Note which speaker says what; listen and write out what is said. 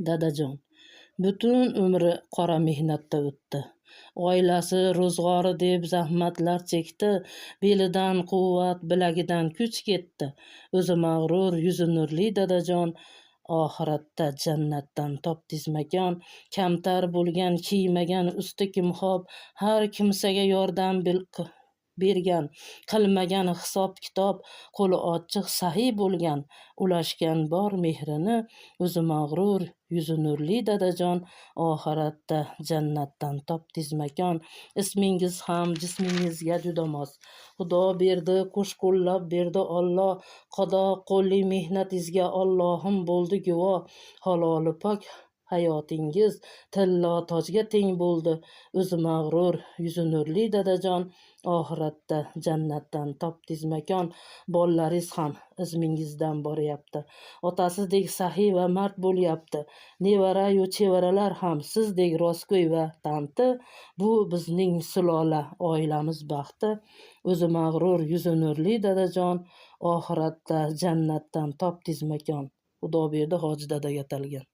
Speaker 1: Dadajon butun umri qora mehnatda o'tdi. Oilasi ro'zg'ori deb zahmatlar chekdi. Belidan quvvat, bilagidan kuch ketdi. O'zi mag'rur, yuzi nurli dadajon oxiratda jannatdan topdingiz makon. Kamtar bo'lgan, kiymagan usti kimxob, har kimsaga yordam bergan, qilmagan hisob kitob, qo'li ochiq saxiy bo'lgan, ulashgan bor mehrini. O'zi mag'rur, yuzi nurli dadajon oxiratda jannatdan topdingiz makon. Ismingiz ham jismingizga juda mos. Xudo berdi, qo'sh qo'llab berdi Alloh. Qodo qo'lli mehnatingizga Allohim bo'ldi guvoh. Haloli pok hayotingiz tillo tojga teng bo'ldi. O'zi mag'rur, yuzi nurli dadajon oxiratda jannatdan topdingiz makon. Bolalaringiz ham izmingizdan boryapti. Otasizdek saxiy va mard bo'lyapti. Nevara-yu chevaralar ham sizdek rostgo'y va tanti. Bu bizning sulola oilamiz baxti. O'zi mag'rur, yuzi nurli dadajon oxiratda jannatdan topdingiz makon. Xudoberdi Hoji dadaga atalgan.